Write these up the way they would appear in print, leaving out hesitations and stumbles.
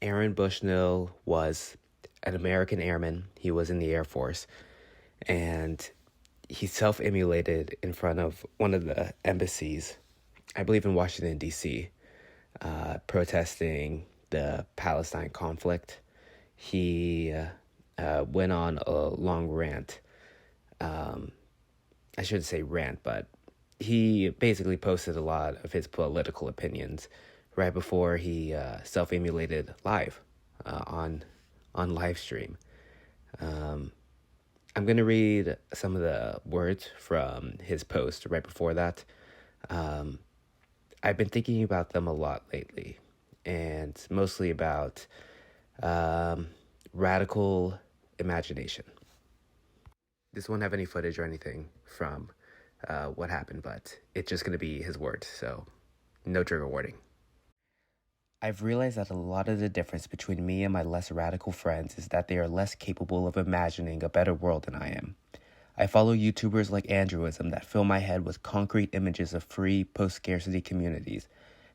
Aaron Bushnell was an American airman. He was in the Air Force, and he self-immolated in front of one of the embassies, I believe in Washington, D.C., protesting the Palestine conflict. He went on a long rant. I shouldn't say rant, but he basically posted a lot of his political opinions right before he self-immolated live on live stream. I'm going to read some of the words from his post right before that. I've been thinking about them a lot lately, and mostly about radical imagination. This won't have any footage or anything from what happened, but it's just going to be his words, so no trigger warning. I've realized that a lot of the difference between me and my less radical friends is that they are less capable of imagining a better world than I am. I follow YouTubers like Andrewism that fill my head with concrete images of free, post-scarcity communities,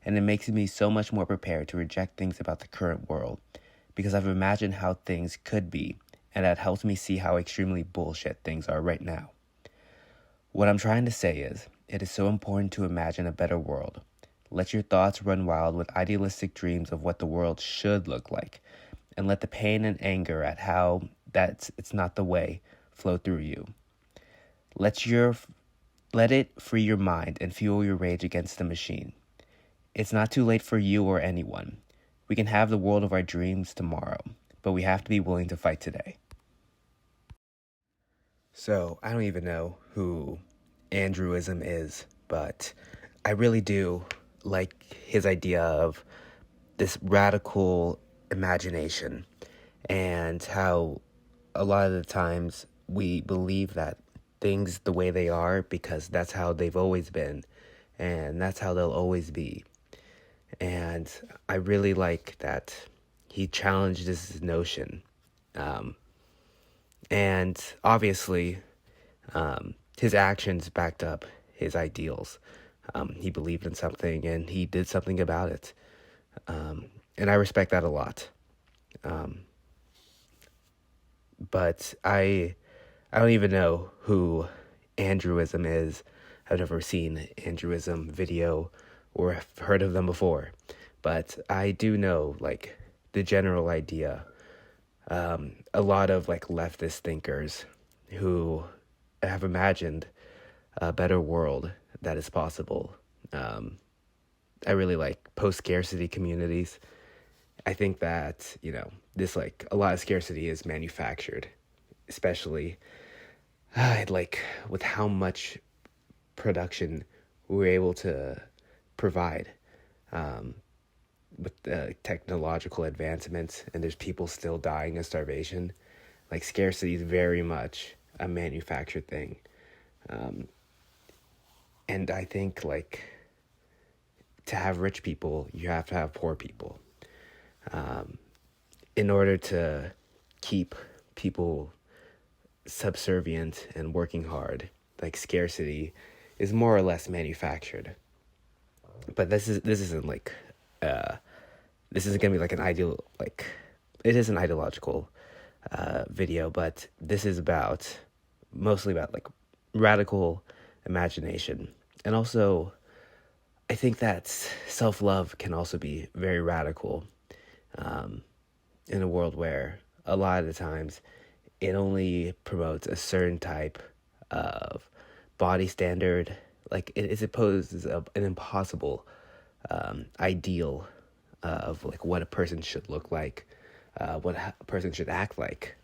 and it makes me so much more prepared to reject things about the current world, because I've imagined how things could be, and that helps me see how extremely bullshit things are right now. What I'm trying to say is, it is so important to imagine a better world. Let your thoughts run wild with idealistic dreams of what the world should look like, and let the pain and anger at how it's not the way flow through you. Let it free your mind and fuel your rage against the machine. It's not too late for you or anyone. We can have the world of our dreams tomorrow, but we have to be willing to fight today. So, I don't even know who Andrewism is, but I really do like his idea of this radical imagination, and how a lot of the times we believe that things the way they are because that's how they've always been, and that's how they'll always be. And I really like that he challenged this notion. And obviously, his actions backed up his ideals. He believed in something and he did something about it. And I respect that a lot. But I don't even know who Andrewism is. I've never seen Andrewism video or have heard of them before. But I do know, like, the general idea. A lot of, like, leftist thinkers who have imagined a better world that is possible. I really like post-scarcity communities. I think that, this, like, a lot of scarcity is manufactured, especially, like, with how much production we're able to provide, with the technological advancements, and there's people still dying of starvation. Like, scarcity is very much a manufactured thing. And I think, like, to have rich people, you have to have poor people. In order to keep people subservient and working hard, like, scarcity is more or less manufactured. But this isn't like this isn't gonna be like it is an ideological video, but this is mostly about like radical imagination. And also, I think that self-love can also be very radical, in a world where a lot of the times it only promotes a certain type of body standard. Like, it poses an impossible ideal of like what a person should look like, what a person should act like.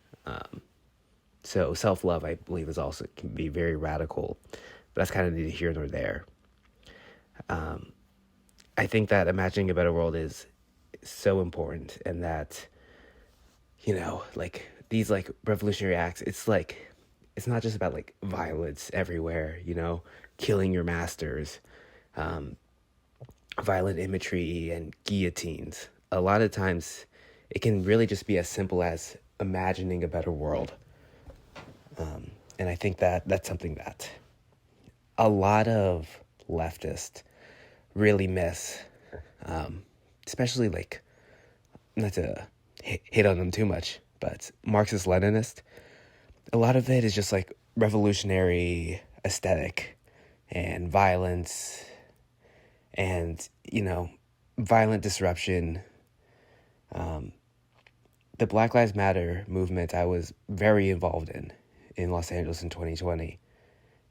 So self-love, I believe, is also can be very radical, but that's kind of neither here nor there. I think that imagining a better world is so important, and that, like, these like revolutionary acts, it's not just about like violence everywhere, killing your masters, violent imagery and guillotines. A lot of times it can really just be as simple as imagining a better world. And I think that that's something that a lot of leftists really miss, especially like not to hate on them too much, but Marxist-Leninist, a lot of it is just like revolutionary aesthetic and violence and, violent disruption. The Black Lives Matter movement I was very involved in Los Angeles in 2020.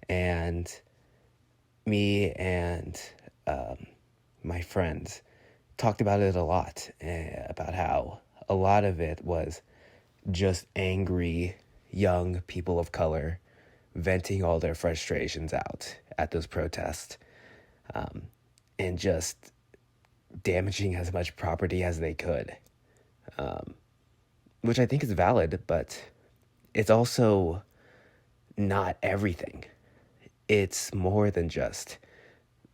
And me and my friends talked about it a lot, about how a lot of it was just angry young people of color venting all their frustrations out at those protests, and just damaging as much property as they could, which I think is valid, but it's also not everything. It's more than just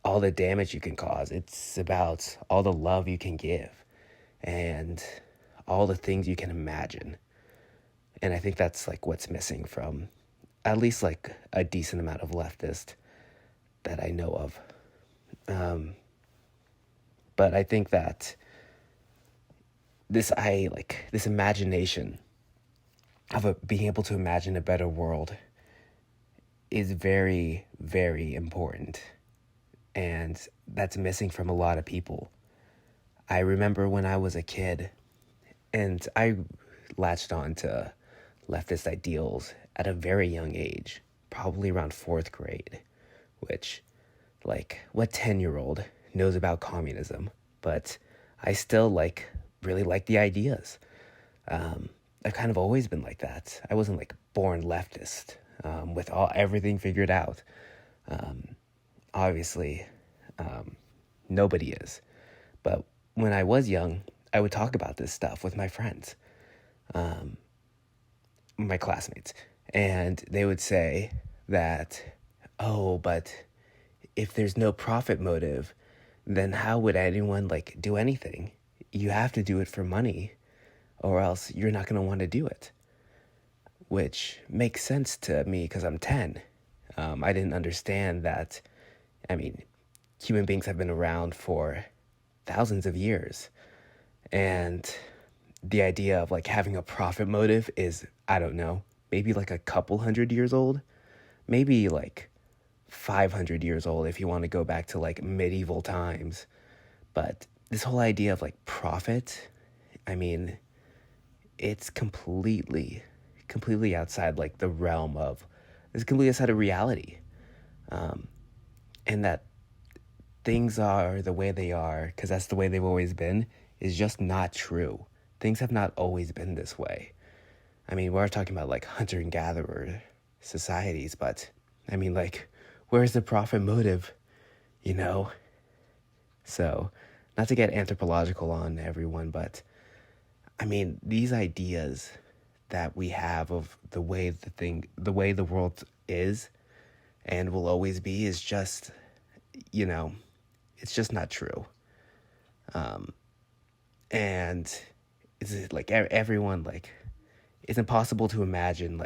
all the damage you can cause. It's about all the love you can give and all the things you can imagine. And I think that's like what's missing from at least like a decent amount of leftist that I know of. But I think that this imagination of being able to imagine a better world is very, very important. And that's missing from a lot of people. I remember when I was a kid, and I latched on to leftist ideals at a very young age, probably around 4th grade, which, like, what 10-year-old knows about communism? But I still, really like the ideas. I've kind of always been like that. I wasn't, born leftist, with everything figured out. Obviously, nobody is. But when I was young, I would talk about this stuff with my friends, my classmates, and they would say that, oh, but if there's no profit motive, then how would anyone do anything? You have to do it for money, or else you're not going to want to do it. Which makes sense to me because I'm 10. I didn't understand that. I mean, human beings have been around for thousands of years. And the idea of having a profit motive is, I don't know, maybe a couple hundred years old. Maybe 500 years old if you want to go back to medieval times. But this whole idea of profit, I mean, it's completely outside the realm of, it's completely outside of reality. And that things are the way they are because that's the way they've always been is just not true. Things have not always been this way. I mean, we're talking about hunter and gatherer societies, but I mean, where's the profit motive, So, not to get anthropological on everyone, but I mean, these ideas that we have of the way the world is and will always be is just, it's just not true. And it's everyone, it's impossible to imagine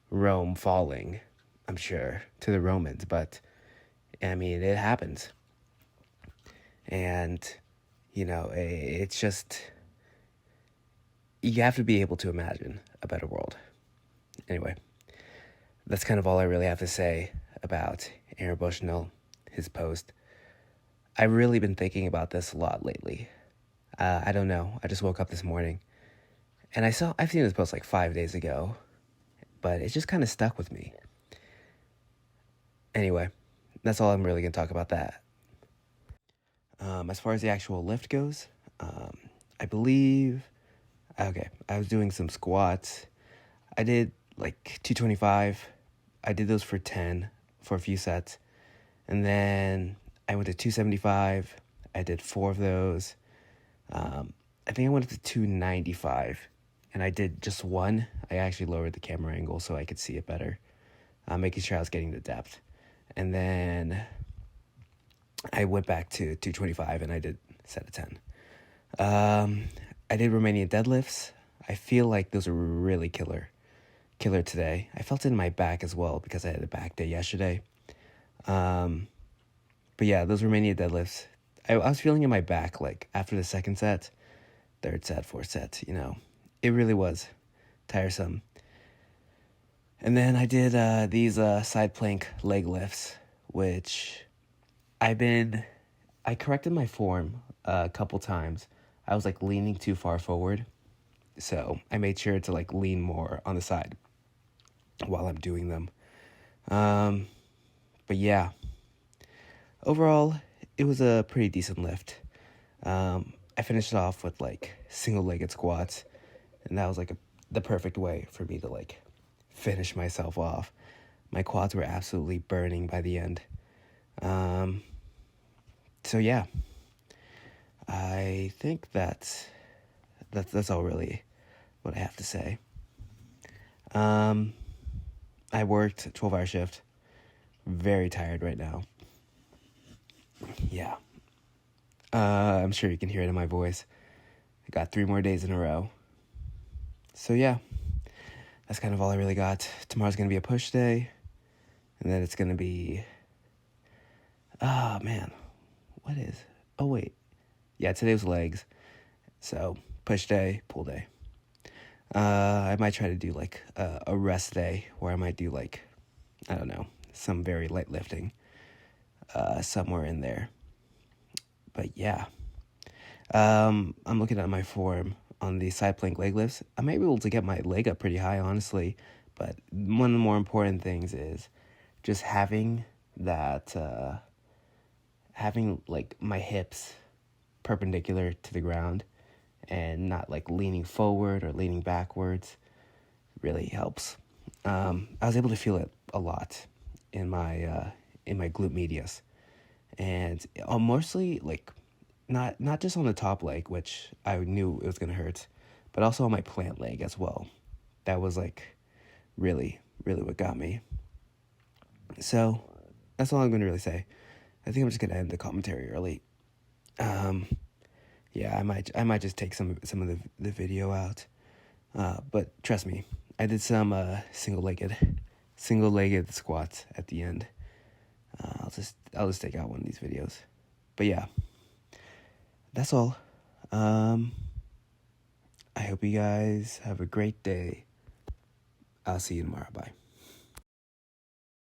Rome falling, I'm sure, to the Romans, but I mean, it happens. And, it's just, you have to be able to imagine a better world. Anyway, that's kind of all I really have to say about Aaron Bushnell, his post. I've really been thinking about this a lot lately. I don't know. I just woke up this morning and I've seen this post 5 days ago, but it just kind of stuck with me. Anyway, that's all I'm really going to talk about that. As far as the actual lift goes, I believe, I was doing some squats. I did 225. I did those for 10 for a few sets. And then I went to 275. I did 4 of those. I think I went up to 295 and I did just 1. I actually lowered the camera angle so I could see it better, making sure I was getting the depth. And then I went back to 225 and I did a set of 10. I did Romanian deadlifts. I feel like those are really killer today. I felt it in my back as well because I had a back day yesterday. But yeah, those Romanian deadlifts, I was feeling in my back after the second set. third set, fourth set, It really was tiresome. And then I did these side plank leg lifts, which I corrected my form a couple times. I was like leaning too far forward. So I made sure to like lean more on the side while I'm doing them. But yeah, overall, it was a pretty decent lift. I finished off with like single-legged squats, and that was like the perfect way for me to like finish myself off. My quads were absolutely burning by the end. So yeah, I think that's all really what I have to say. I worked a 12-hour shift. Very tired right now. Yeah. I'm sure you can hear it in my voice. I got 3 more days in a row. So yeah, that's kind of all I really got. Tomorrow's going to be a push day. And then it's going to be... Oh, man. What is... Oh, wait. Yeah, today was legs. So, push day, pull day. I might try to do, like, a rest day where I might do, like, I don't know, some very light lifting somewhere in there. But, yeah. I'm looking at my form on the side plank leg lifts. I might be able to get my leg up pretty high, honestly. But one of the more important things is just having that... having like my hips perpendicular to the ground and not like leaning forward or leaning backwards really helps. I was able to feel it a lot in my glute medius, and mostly like not just on the top leg, which I knew it was gonna hurt, but also on my plant leg as well. That was like really what got me. So that's all I'm gonna really say. I think I'm just gonna end the commentary early. Yeah, I might just take some of the video out. But trust me, I did some single-legged squats at the end. I'll just take out one of these videos. But yeah, that's all. I hope you guys have a great day. I'll see you tomorrow. Bye.